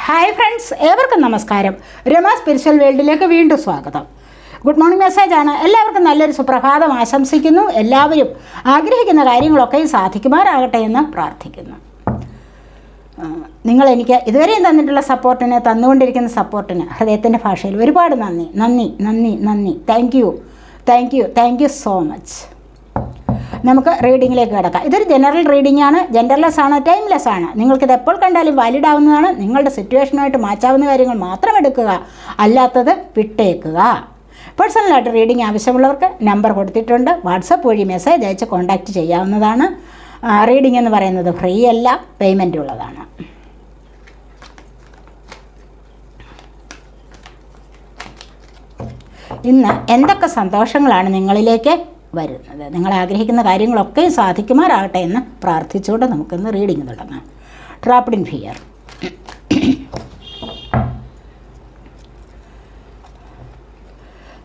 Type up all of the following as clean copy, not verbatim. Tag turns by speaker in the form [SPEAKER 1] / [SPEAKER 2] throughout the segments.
[SPEAKER 1] Hi friends, ഏവർക്കും നമസ്കാരം. Rama spiritual വേൾഡിലേക്ക് വീണ്ടും സ്വാഗതം. ഗുഡ് മോർണിംഗ് മെസ്സേജാണ്. എല്ലാവർക്കും നല്ലൊരു സുപ്രഭാതം ആശംസിക്കുന്നു. എല്ലാവരും ആഗ്രഹിക്കുന്ന കാര്യങ്ങളൊക്കെ സാധിക്കുമാറാകട്ടെ എന്ന് പ്രാർത്ഥിക്കുന്നു. നിങ്ങൾ എനിക്ക് ഇതുവരെയും തന്നിട്ടുള്ള സപ്പോർട്ടിന്, തന്നുകൊണ്ടിരിക്കുന്ന സപ്പോർട്ടിന് ഹൃദയത്തിൻ്റെ ഭാഷയിൽ ഒരുപാട് നന്ദി നന്ദി നന്ദി നന്ദി. Thank you so much. നമുക്ക് റീഡിങ്ങിലേക്ക് കിടക്കാം. ഇതൊരു ജനറൽ റീഡിംഗ് ആണ്. ജെൻഡർലെസ് ആണ്, ടൈംലെസ് ആണ്. നിങ്ങൾക്കിത് എപ്പോൾ കണ്ടാലും വാലിഡ് ആവുന്നതാണ്. നിങ്ങളുടെ സിറ്റുവേഷനുമായിട്ട് മാച്ചാവുന്ന കാര്യങ്ങൾ മാത്രം എടുക്കുക, അല്ലാത്തത് വിട്ടേക്കുക. പേഴ്സണലായിട്ട് റീഡിംഗ് ആവശ്യമുള്ളവർക്ക് നമ്പർ കൊടുത്തിട്ടുണ്ട്. വാട്സപ്പ് വഴി മെസ്സേജ് അയച്ച് കോൺടാക്റ്റ് ചെയ്യാവുന്നതാണ്. റീഡിംഗ് എന്ന് പറയുന്നത് ഫ്രീ അല്ല, പേയ്മെൻ്റ് ഉള്ളതാണ്. ഇന്ന് എന്തൊക്കെ സന്തോഷങ്ങളാണ് നിങ്ങളിലേക്ക് വരുന്നത്? നിങ്ങൾ ആഗ്രഹിക്കുന്ന കാര്യങ്ങളൊക്കെ സാധിക്കുമാറാകട്ടെ എന്ന് പ്രാർത്ഥിച്ചുകൊണ്ട് നമുക്കിന്ന് റീഡിങ് തുടങ്ങാം. Trapped in fear.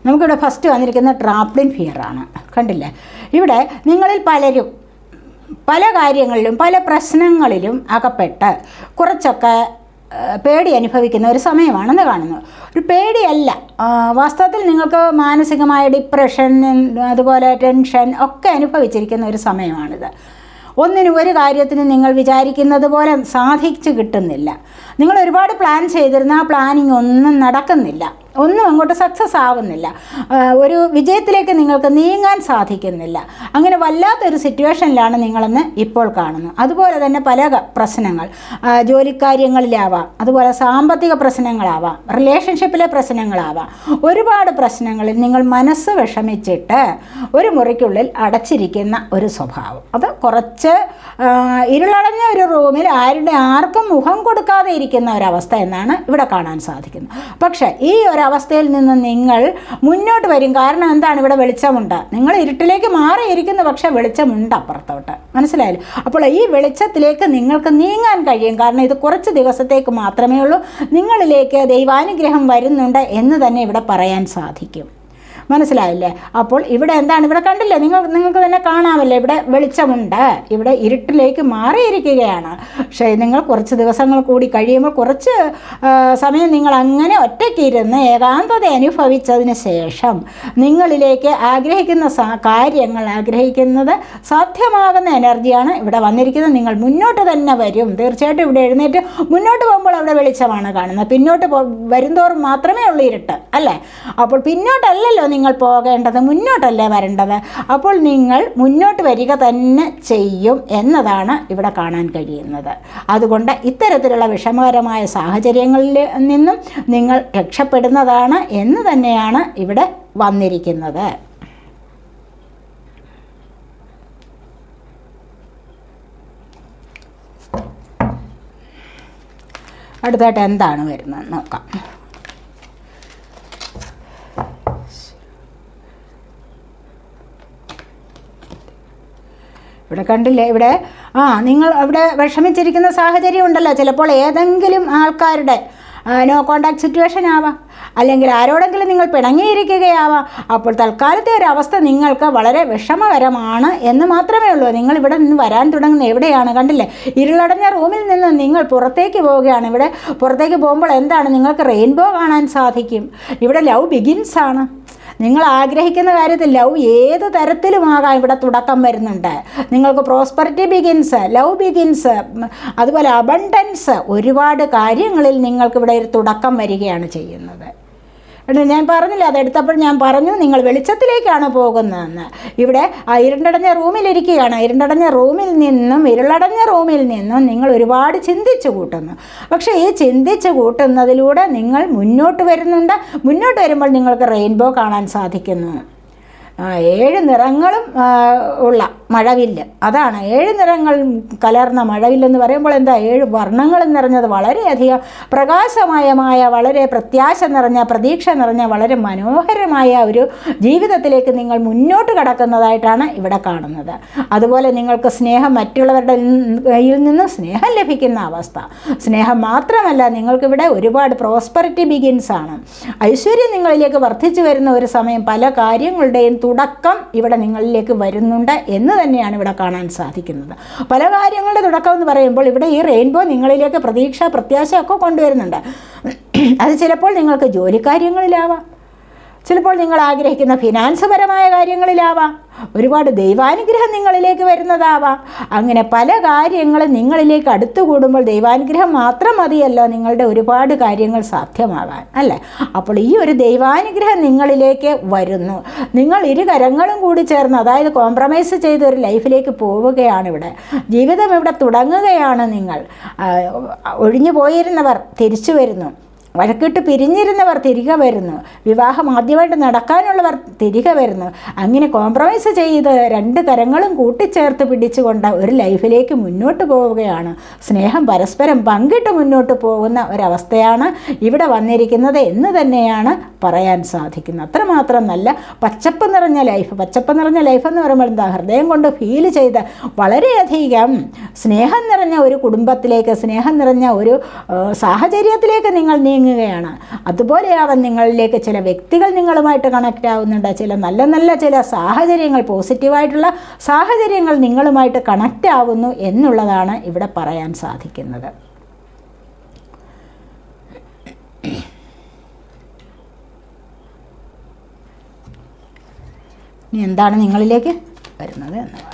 [SPEAKER 1] നമുക്കിവിടെ ഫസ്റ്റ് വന്നിരിക്കുന്ന ട്രാപ്ഡ് ഇൻ ഫിയർ ആണ്. കണ്ടില്ലേ? ഇവിടെ നിങ്ങളിൽ പലരും പല കാര്യങ്ങളിലും പല പ്രശ്നങ്ങളിലും അകപ്പെട്ട് കുറച്ചൊക്കെ പേടി അനുഭവിക്കുന്ന ഒരു സമയമാണെന്ന് കാണുന്നു. ഒരു പേടിയല്ല, വാസ്തവത്തിൽ നിങ്ങൾക്ക് മാനസികമായ ഡിപ്രഷൻ, അതുപോലെ ടെൻഷൻ ഒക്കെ അനുഭവിച്ചിരിക്കുന്ന ഒരു സമയമാണിത്. ഒന്നിനും ഒരു കാര്യത്തിനും നിങ്ങൾ വിചാരിക്കുന്നത് പോലെ സാധിച്ചു കിട്ടുന്നില്ല. നിങ്ങൾ ഒരുപാട് പ്ലാൻ ചെയ്തിരുന്ന ആ പ്ലാനിങ് ഒന്നും നടക്കുന്നില്ല, ഒന്നും അങ്ങോട്ട് സക്സസ് ആവുന്നില്ല. ഒരു വിജയത്തിലേക്ക് നിങ്ങൾക്ക് നീങ്ങാൻ സാധിക്കുന്നില്ല. അങ്ങനെ വല്ലാത്തൊരു സിറ്റുവേഷനിലാണ് നിങ്ങളെന്ന് ഇപ്പോൾ കാണുന്നു. അതുപോലെ തന്നെ പല പ്രശ്നങ്ങൾ ജോലിക്കാര്യങ്ങളിലാവാം, അതുപോലെ സാമ്പത്തിക പ്രശ്നങ്ങളാവാം, റിലേഷൻഷിപ്പിലെ പ്രശ്നങ്ങളാവാം. ഒരുപാട് പ്രശ്നങ്ങളിൽ നിങ്ങൾ മനസ്സ് വിഷമിച്ചിട്ട് ഒരു മുറിക്കുള്ളിൽ അടച്ചിരിക്കുന്ന ഒരു സ്വഭാവം. അത് കുറച്ച് ഇരുളടഞ്ഞ ഒരു റൂമിൽ ആർക്കും മുഖം കൊടുക്കാതെ ഇരിക്കുന്ന ഒരവസ്ഥ എന്നാണ് ഇവിടെ കാണാൻ സാധിക്കുന്നത്. പക്ഷേ ഈ ഒരവസ്ഥയിൽ നിന്ന് നിങ്ങൾ മുന്നോട്ട് വരും. കാരണം എന്താണ്? ഇവിടെ വെളിച്ചമുണ്ട്. നിങ്ങൾ ഇരുട്ടിലേക്ക് മാറിയിരിക്കുന്നു, പക്ഷേ വെളിച്ചമുണ്ട് അപ്പുറത്തോട്ട്. മനസ്സിലായില്ലേ? അപ്പോൾ ഈ വെളിച്ചത്തിലേക്ക് നിങ്ങൾക്ക് നീങ്ങാൻ കഴിയും. കാരണം ഇത് കുറച്ച് ദിവസത്തേക്ക് മാത്രമേ ഉള്ളൂ. നിങ്ങളിലേക്ക് ദൈവാനുഗ്രഹം വരുന്നുണ്ട് എന്ന് തന്നെ ഇവിടെ പറയാൻ സാധിക്കും. മനസ്സിലായില്ലേ? അപ്പോൾ ഇവിടെ എന്താണ്? ഇവിടെ കണ്ടില്ലേ? നിങ്ങൾക്ക് തന്നെ കാണാമല്ലേ? ഇവിടെ വെളിച്ചമുണ്ട്. ഇവിടെ ഇരുട്ടിലേക്ക് മാറിയിരിക്കുകയാണ്. പക്ഷേ നിങ്ങൾ കുറച്ച് ദിവസങ്ങൾ കൂടി കഴിയുമ്പോൾ, കുറച്ച് സമയം നിങ്ങൾ അങ്ങനെ ഒറ്റയ്ക്കിരുന്ന് ഏകാന്തത അനുഭവിച്ചതിന് ശേഷം നിങ്ങളിലേക്ക് ആഗ്രഹിക്കുന്ന കാര്യങ്ങൾ, ആഗ്രഹിക്കുന്നത് സാധ്യമാകുന്ന എനർജിയാണ് ഇവിടെ വന്നിരിക്കുന്നത്. നിങ്ങൾ മുന്നോട്ട് തന്നെ വരും. തീർച്ചയായിട്ടും ഇവിടെ എഴുന്നേറ്റ് മുന്നോട്ട് പോകുമ്പോൾ അവിടെ വെളിച്ചമാണ് കാണുന്നത്. പിന്നോട്ട് വരുന്തോറും മാത്രമേ ഉള്ളൂ ഇരുട്ട്, അല്ലേ? അപ്പോൾ പിന്നോട്ടല്ലല്ലോ നിങ്ങൾ പോകേണ്ടത്, മുന്നോട്ടല്ലേ വരേണ്ടത്. അപ്പോൾ നിങ്ങൾ മുന്നോട്ട് വരിക തന്നെ ചെയ്യും എന്നതാണ് ഇവിടെ കാണാൻ കഴിയുന്നത്. അതുകൊണ്ട് ഇത്തരത്തിലുള്ള വിഷമകരമായ സാഹചര്യങ്ങളിൽ നിന്നും നിങ്ങൾ രക്ഷപ്പെടുന്നതാണ് എന്ന് തന്നെയാണ് ഇവിടെ വന്നിരിക്കുന്നത്. അടുത്തായിട്ട് എന്താണ് വരുന്നത് നോക്കാം. ഇവിടെ കണ്ടില്ലേ? ഇവിടെ നിങ്ങൾ ഇവിടെ വിഷമിച്ചിരിക്കുന്ന സാഹചര്യം ഉണ്ടല്ലോ. ചിലപ്പോൾ ഏതെങ്കിലും ആൾക്കാരുടെ നോ കോണ്ടാക്ട് സിറ്റുവേഷൻ ആവാം, അല്ലെങ്കിൽ ആരോടെങ്കിലും നിങ്ങൾ പിണങ്ങിയിരിക്കുകയാവാം. അപ്പോൾ തൽക്കാലത്തെ ഒരു അവസ്ഥ നിങ്ങൾക്ക് വളരെ വിഷമകരമാണ് എന്ന് മാത്രമേ ഉള്ളൂ. നിങ്ങൾ ഇവിടെ നിന്ന് വരാൻ തുടങ്ങുന്ന എവിടെയാണ്? കണ്ടില്ലേ? ഇരുളടഞ്ഞ റൂമിൽ നിന്ന് നിങ്ങൾ പുറത്തേക്ക് പോവുകയാണ്. ഇവിടെ പുറത്തേക്ക് പോകുമ്പോൾ എന്താണ്? നിങ്ങൾക്ക് റെയിൻബോ കാണാൻ സാധിക്കും. ഇവിടെ ലവ് ബിഗിൻസ് ആണ്. നിങ്ങൾ ആഗ്രഹിക്കുന്ന കാര്യത്തിൽ ലവ് ഏത് തരത്തിലുമാകാം ഇവിടെ തുടക്കം വരുന്നുണ്ട്. നിങ്ങൾക്ക് പ്രോസ്പെറിറ്റി ബിഗിൻസ്, ലവ് ബിഗിൻസ്, അതുപോലെ അബണ്ടൻസ്, ഒരുപാട് കാര്യങ്ങളിൽ നിങ്ങൾക്കിവിടെ ഒരു തുടക്കം വരികയാണ് ചെയ്യുന്നത്. ഞാൻ പറഞ്ഞില്ല, അതെടുത്തപ്പോൾ ഞാൻ പറഞ്ഞു നിങ്ങൾ വെളിച്ചത്തിലേക്കാണ് പോകുന്നതെന്ന്. ഇവിടെ ഇരുണ്ടടഞ്ഞ റൂമിലിരിക്കുകയാണ്. ഇരുണ്ടടഞ്ഞ റൂമിൽ നിന്നും, ഇരുളടഞ്ഞ റൂമിൽ നിന്നും നിങ്ങൾ ഒരുപാട് ചിന്തിച്ചു കൂട്ടുന്നു. പക്ഷേ ഈ ചിന്തിച്ചു കൂട്ടുന്നതിലൂടെ നിങ്ങൾ മുന്നോട്ട് വരുന്നുണ്ട്. മുന്നോട്ട് വരുമ്പോൾ നിങ്ങൾക്ക് റെയിൻബോ കാണാൻ സാധിക്കുന്നു. 7 നിറങ്ങളും ഉള്ള മഴവില്ല്, അതാണ് 7 നിറങ്ങൾ കലർന്ന മഴവില്ലെന്ന് പറയുമ്പോൾ എന്താ? 7 വർണ്ണങ്ങളും നിറഞ്ഞത്, വളരെയധികം പ്രകാശമയമായ, വളരെ പ്രത്യാശ നിറഞ്ഞ, പ്രതീക്ഷ നിറഞ്ഞ, വളരെ മനോഹരമായ ഒരു ജീവിതത്തിലേക്ക് നിങ്ങൾ മുന്നോട്ട് കടക്കുന്നതായിട്ടാണ് ഇവിടെ കാണുന്നത്. അതുപോലെ നിങ്ങൾക്ക് സ്നേഹം, മറ്റുള്ളവരുടെ കയ്യിൽ നിന്നും സ്നേഹം ലഭിക്കുന്ന അവസ്ഥ. സ്നേഹം മാത്രമല്ല, നിങ്ങൾക്കിവിടെ ഒരുപാട് പ്രോസ്പെറിറ്റി ബിഗിൻസ് ആണ്. ഐശ്വര്യം നിങ്ങളിലേക്ക് വർദ്ധിച്ചു വരുന്ന ഒരു സമയം. പല കാര്യങ്ങളുടെയും തുടക്കം ഇവിടെ നിങ്ങളിലേക്ക് വരുന്നുണ്ട് എന്ന് എന്ന് തന്നെയാണ് ഇവിടെ കാണാൻ സാധിക്കുന്നത്. പല കാര്യങ്ങളുടെ തുടക്കം എന്ന് പറയുമ്പോൾ ഇവിടെ ഈ റെയിൻബോ നിങ്ങളിലേക്ക് പ്രതീക്ഷ, പ്രത്യാശയൊക്കെ കൊണ്ടുവരുന്നുണ്ട്. അത് ചിലപ്പോൾ നിങ്ങൾക്ക് ജോലിക്കാര്യങ്ങളിലാവാം, ചിലപ്പോൾ നിങ്ങൾ ആഗ്രഹിക്കുന്ന ഫിനാൻസ് പരമായ കാര്യങ്ങളിലാവാം, ഒരുപാട് ദൈവാനുഗ്രഹം നിങ്ങളിലേക്ക് വരുന്നതാവാം. അങ്ങനെ പല കാര്യങ്ങളും നിങ്ങളിലേക്ക് അടുത്തു കൂടുമ്പോൾ ദൈവാനുഗ്രഹം മാത്രം മതിയല്ലോ നിങ്ങളുടെ ഒരുപാട് കാര്യങ്ങൾ സാധ്യമാകാൻ, അല്ലേ? അപ്പോൾ ഈ ഒരു ദൈവാനുഗ്രഹം നിങ്ങളിലേക്ക് വരുന്നു. നിങ്ങൾ ഇരുകരങ്ങളും കൂടി ചേർന്ന്, അതായത് കോംപ്രമൈസ് ചെയ്ത് ഒരു ലൈഫിലേക്ക് പോവുകയാണ്. ഇവിടെ ജീവിതം ഇവിടെ തുടങ്ങുകയാണ്. നിങ്ങൾ ഒഴിഞ്ഞു പോയിരുന്നവർ തിരിച്ചു വരുന്നു, വഴക്കിട്ട് പിരിഞ്ഞിരുന്നവർ തിരികെ വരുന്നു, വിവാഹം ആദ്യമായിട്ട് നടക്കാനുള്ളവർ തിരികെ വരുന്നു. അങ്ങനെ കോംപ്രമൈസ് ചെയ്ത് രണ്ട് കരങ്ങളും കൂട്ടിച്ചേർത്ത് പിടിച്ചുകൊണ്ട് ഒരു ലൈഫിലേക്ക് മുന്നോട്ട് പോവുകയാണ്. സ്നേഹം പരസ്പരം പങ്കിട്ട് മുന്നോട്ട് പോകുന്ന ഒരവസ്ഥയാണ് ഇവിടെ വന്നിരിക്കുന്നത് എന്ന് തന്നെയാണ് പറയാൻ സാധിക്കുന്നത്. അത്രമാത്രം നല്ല പച്ചപ്പ് നിറഞ്ഞ ലൈഫ്. പച്ചപ്പ് നിറഞ്ഞ ലൈഫ് എന്ന് പറയുമ്പോൾ എന്താ, ഹൃദയം കൊണ്ട് ഫീൽ ചെയ്ത് വളരെയധികം സ്നേഹം നിറഞ്ഞ ഒരു കുടുംബത്തിലേക്ക്, സ്നേഹം നിറഞ്ഞ ഒരു സാഹചര്യത്തിലേക്ക് നിങ്ങൾ നീങ്ങുകയാണ്. അതുപോലെയാവാൻ നിങ്ങളിലേക്ക് ചില വ്യക്തികൾ നിങ്ങളുമായിട്ട് കണക്റ്റ് ആവുന്നുണ്ട്. ചില നല്ല നല്ല ചില സാഹചര്യങ്ങൾ, പോസിറ്റീവായിട്ടുള്ള സാഹചര്യങ്ങൾ നിങ്ങളുമായിട്ട് കണക്റ്റ് ആവുന്നു എന്നുള്ളതാണ് ഇവിടെ പറയാൻ സാധിക്കുന്നത്. ഇനി എന്താണ് നിങ്ങളിലേക്ക് വരുന്നത് എന്നതാണ്.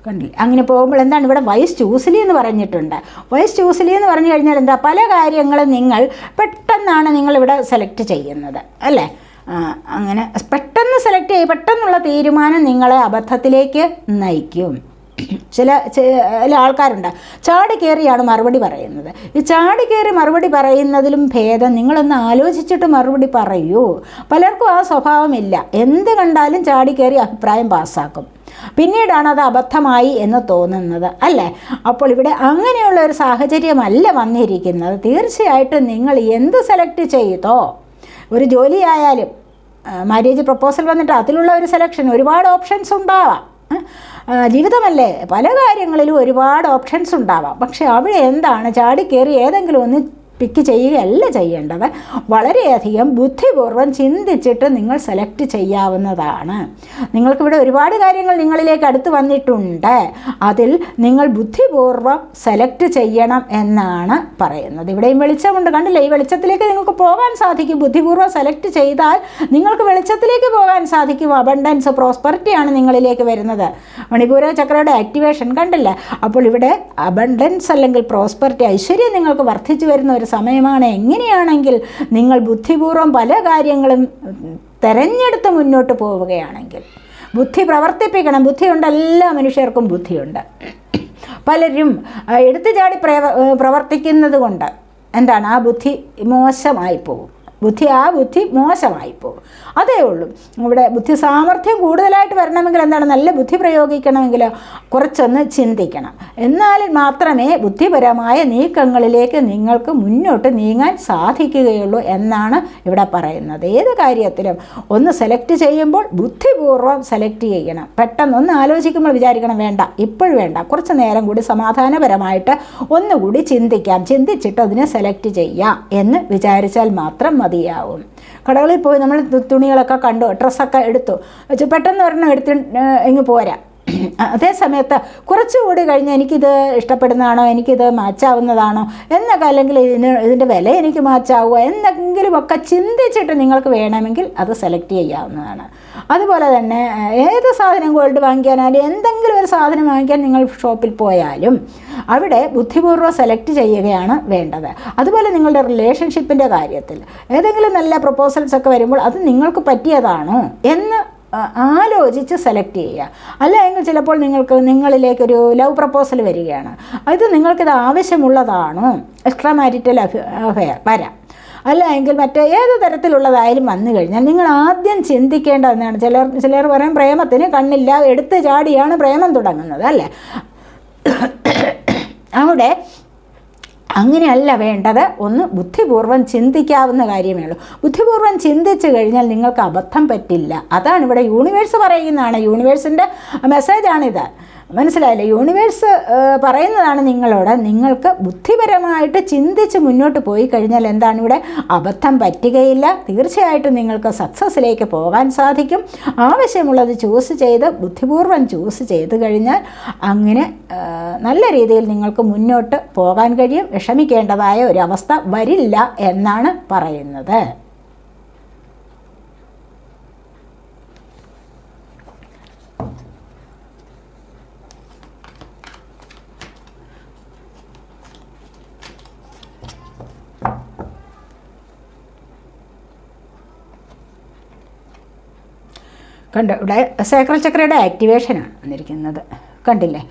[SPEAKER 1] കണ്ടില്ലേ? അങ്ങനെ പോകുമ്പോൾ എന്താണ് ഇവിടെ വൈസ് ചൂസിലി എന്ന് പറഞ്ഞിട്ടുണ്ട്. വൈസ് ചൂസിലി എന്ന് പറഞ്ഞു കഴിഞ്ഞാൽ എന്താ, പല കാര്യങ്ങളും നിങ്ങൾ പെട്ടെന്നാണ് നിങ്ങളിവിടെ സെലക്ട് ചെയ്യുന്നത്, അല്ലേ? അങ്ങനെ പെട്ടെന്ന് സെലക്ട് ചെയ്യും, പെട്ടെന്നുള്ള തീരുമാനം നിങ്ങളെ അബദ്ധത്തിലേക്ക് നയിക്കും. ചില ആൾക്കാരുണ്ട് ചാടി കയറിയാണ് മറുപടി പറയുന്നത്. ഈ ചാടി കയറി മറുപടി പറയുന്നതിലും ഭേദം നിങ്ങളൊന്ന് ആലോചിച്ചിട്ട് മറുപടി പറയൂ. പലർക്കും ആ സ്വഭാവമില്ല, എന്ത് കണ്ടാലും ചാടി കയറി അഭിപ്രായം പാസ്സാക്കും, പിന്നീടാണ് അത് അബദ്ധമായി എന്ന് തോന്നുന്നത്, അല്ലേ? അപ്പോൾ ഇവിടെ അങ്ങനെയുള്ള ഒരു സാഹചര്യമല്ല വന്നിരിക്കുന്നത്. തീർച്ചയായിട്ടും നിങ്ങൾ എന്ത് സെലക്ട് ചെയ്തോ, ഒരു ജോലിയായാലും മാരേജ് പ്രപ്പോസൽ വന്നിട്ട് അതിലുള്ള ഒരു സെലക്ഷൻ, ഒരുപാട് ഓപ്ഷൻസ് ഉണ്ടാവാം. ജീവിതമല്ലേ, പല കാര്യങ്ങളിലും ഒരുപാട് ഓപ്ഷൻസ് ഉണ്ടാവാം. പക്ഷെ അവിടെ എന്താണ്, ചാടിക്കയറി ഏതെങ്കിലും ഒന്ന് പിക്ക് ചെയ്യുകയല്ല ചെയ്യേണ്ടത്. വളരെയധികം ബുദ്ധിപൂർവ്വം ചിന്തിച്ചിട്ട് നിങ്ങൾ സെലക്ട് ചെയ്യാവുന്നതാണ്. നിങ്ങൾക്കിവിടെ ഒരുപാട് കാര്യങ്ങൾ നിങ്ങളിലേക്ക് അടുത്ത് വന്നിട്ടുണ്ട്. അതിൽ നിങ്ങൾ ബുദ്ധിപൂർവ്വം സെലക്ട് ചെയ്യണം എന്നാണ് പറയുന്നത്. ഇവിടെയും വെളിച്ചമുണ്ട്, കണ്ടില്ലേ? ഈ വെളിച്ചത്തിലേക്ക് നിങ്ങൾക്ക് പോകാൻ സാധിക്കും. ബുദ്ധിപൂർവ്വം സെലക്ട് ചെയ്താൽ നിങ്ങൾക്ക് വെളിച്ചത്തിലേക്ക് പോകാൻ സാധിക്കും. അബണ്ടൻസ്, പ്രോസ്പെറിറ്റിയാണ് നിങ്ങളിലേക്ക് വരുന്നത്. മണിപൂര ചക്രയുടെ ആക്ടിവേഷൻ കണ്ടില്ലേ? അപ്പോൾ ഇവിടെ അബണ്ടൻസ് അല്ലെങ്കിൽ പ്രോസ്പെറിറ്റി, ഐശ്വര്യം നിങ്ങൾക്ക് വർദ്ധിച്ചു വരുന്ന ഒരു സമയമാണ്. എങ്ങനെയാണെങ്കിൽ നിങ്ങൾ ബുദ്ധിപൂർവ്വം പല കാര്യങ്ങളും തെരഞ്ഞെടുത്ത് മുന്നോട്ട് പോവുകയാണെങ്കിൽ. ബുദ്ധി പ്രവർത്തിപ്പിക്കണം. ബുദ്ധിയുണ്ട്, എല്ലാ മനുഷ്യർക്കും ബുദ്ധിയുണ്ട്. പലരും എടുത്തുചാടി പ്രവർത്തിക്കുന്നത് കൊണ്ട് എന്താണ്, ആ ബുദ്ധി മോശമായി പോകും. ആ ബുദ്ധി മോശമായി പോകും, അതേ ഉള്ളൂ. ഇവിടെ ബുദ്ധി സാമർഥ്യം കൂടുതലായിട്ട് വരണമെങ്കിൽ എന്താണ്, നല്ല ബുദ്ധി പ്രയോഗിക്കണമെങ്കിൽ കുറച്ചൊന്ന് ചിന്തിക്കണം. എന്നാൽ മാത്രമേ ബുദ്ധിപരമായ നീക്കങ്ങളിലേക്ക് നിങ്ങൾക്ക് മുന്നോട്ട് നീങ്ങാൻ സാധിക്കുകയുള്ളൂ എന്നാണ് ഇവിടെ പറയുന്നത്. ഏത് കാര്യത്തിലും ഒന്ന് സെലക്ട് ചെയ്യുമ്പോൾ ബുദ്ധിപൂർവ്വം സെലക്ട് ചെയ്യണം. പെട്ടെന്ന് ഒന്ന് ആലോചിക്കുമ്പോൾ വിചാരിക്കണം, വേണ്ട, ഇപ്പോഴും വേണ്ട, കുറച്ച് നേരം കൂടി സമാധാനപരമായിട്ട് ഒന്നുകൂടി ചിന്തിക്കാം, ചിന്തിച്ചിട്ട് അതിനെ സെലക്ട് ചെയ്യാം എന്ന് വിചാരിച്ചാൽ മാത്രം മതിയാവും. കടകളിൽ പോയി നമ്മൾ തുണികളൊക്കെ കണ്ടു, ഡ്രസ്സൊക്കെ എടുത്തു, പെട്ടെന്ന് ഒരെണ്ണം എടുത്ത് ഇങ്ങ് പോരാ. അതേ സമയത്ത് കുറച്ചുകൂടി കഴിഞ്ഞ് എനിക്കിത് ഇഷ്ടപ്പെടുന്നതാണോ, എനിക്കിത് മാച്ചാവുന്നതാണോ എന്നൊക്കെ, അല്ലെങ്കിൽ ഇതിൻ്റെ വില എനിക്ക് മാച്ചാവുമോ എന്നെങ്കിലുമൊക്കെ ചിന്തിച്ചിട്ട് നിങ്ങൾക്ക് വേണമെങ്കിൽ അത് സെലക്ട് ചെയ്യാവുന്നതാണ്. അതുപോലെ തന്നെ ഏത് സാധനം, ഗോൾഡ് വാങ്ങിക്കാനായാലും എന്തെങ്കിലും ഒരു സാധനം വാങ്ങിക്കാൻ നിങ്ങൾ ഷോപ്പിൽ പോയാലും അവിടെ ബുദ്ധിപൂർവ്വം സെലക്ട് ചെയ്യുകയാണ് വേണ്ടത്. അതുപോലെ നിങ്ങളുടെ റിലേഷൻഷിപ്പിൻ്റെ കാര്യത്തിൽ ഏതെങ്കിലും നല്ല പ്രപ്പോസൽസ് ഒക്കെ വരുമ്പോൾ അത് നിങ്ങൾക്ക് പറ്റിയതാണോ എന്ന് ആലോചിച്ച് സെലക്ട് ചെയ്യുക. അല്ലെങ്കിൽ ചിലപ്പോൾ നിങ്ങളിലേക്കൊരു ലവ് പ്രപ്പോസൽ വരികയാണ്, ഇത് നിങ്ങൾക്കിത് ആവശ്യമുള്ളതാണോ, എക്സ്ട്രാ മാരിറ്റൽ അഫെയർ വരാം, അല്ല എങ്കിൽ മറ്റേ ഏത് തരത്തിലുള്ളതായാലും വന്നു കഴിഞ്ഞാൽ നിങ്ങൾ ആദ്യം ചിന്തിക്കേണ്ടതെന്നാണ്. ചിലർ പറയും പ്രേമത്തിന് കണ്ണില്ല, എടുത്ത് ചാടിയാണ് പ്രേമം തുടങ്ങുന്നത്, അല്ലേ? അവിടെ അങ്ങനെയല്ല വേണ്ടത്. ഒന്ന് ബുദ്ധിപൂർവ്വം ചിന്തിക്കാവുന്ന കാര്യമേ ഉള്ളൂ. ബുദ്ധിപൂർവ്വം ചിന്തിച്ചു കഴിഞ്ഞാൽ നിങ്ങൾക്ക് അബദ്ധം പറ്റില്ല. അതാണ് ഇവിടെ യൂണിവേഴ്സ് പറയുന്നതാണ്, യൂണിവേഴ്സിൻ്റെ മെസ്സേജാണിത്. മനസ്സിലായില്ലേ? യൂണിവേഴ്സ് പറയുന്നതാണ് നിങ്ങളോട്, നിങ്ങൾക്ക് ബുദ്ധിപരമായിട്ട് ചിന്തിച്ച് മുന്നോട്ട് പോയി കഴിഞ്ഞാൽ എന്താണ് ഇവിടെ അബദ്ധം പറ്റുകയില്ല. തീർച്ചയായിട്ടും നിങ്ങൾക്ക് സക്സസ്സിലേക്ക് പോകാൻ സാധിക്കും. ആവശ്യമുള്ളത് ചൂസ് ചെയ്ത് ബുദ്ധിപൂർവ്വം ചൂസ് ചെയ്ത് കഴിഞ്ഞാൽ അങ്ങനെ നല്ല രീതിയിൽ നിങ്ങൾക്ക് മുന്നോട്ട് പോകാൻ കഴിയും. വിഷമിക്കേണ്ടതായ ഒരവസ്ഥ വരില്ല എന്നാണ് പറയുന്നത്. കണ്ടോ, ഇവിടെ സേക്രൽ ചക്രയുടെ ആക്ടിവേഷനാണ് വന്നിരിക്കുന്നത്. കണ്ടില്ലേ?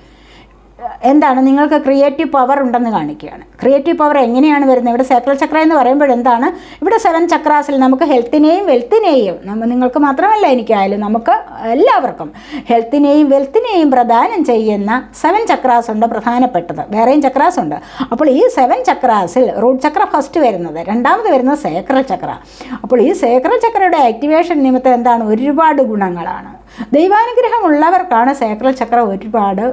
[SPEAKER 1] എന്താണ്, നിങ്ങൾക്ക് ക്രിയേറ്റീവ് പവർ ഉണ്ടെന്ന് കാണിക്കുകയാണ്. ക്രിയേറ്റീവ് പവർ എങ്ങനെയാണ് വരുന്നത്? ഇവിടെ സേക്രൽ ചക്ര എന്ന് പറയുമ്പോൾ എന്താണ്, ഇവിടെ 7 ചക്രാസിൽ നമുക്ക് ഹെൽത്തിനെയും വെൽത്തിനെയും, നിങ്ങൾക്ക് മാത്രമല്ല എനിക്കായാലും നമുക്ക് എല്ലാവർക്കും ഹെൽത്തിനെയും വെൽത്തിനെയും പ്രദാനം ചെയ്യുന്ന 7 ചക്രാസ് ഉണ്ട്, പ്രധാനപ്പെട്ടത്. വേറെയും ചക്രാസ് ഉണ്ട്. അപ്പോൾ ഈ 7 ചക്രാസിൽ റൂട്ട് ചക്ര ഫസ്റ്റ് വരുന്നത്, രണ്ടാമത് വരുന്നത് സേക്രൽ ചക്ര. അപ്പോൾ ഈ സേക്രൽ ചക്രയുടെ ആക്ടിവേഷൻ നിമിത്തം എന്താണ്, ഒരുപാട് ഗുണങ്ങളാണ്. ദൈവാനുഗ്രഹമുള്ളവർക്കാണ് സേക്രൽ ചക്ര ഒരുപാട്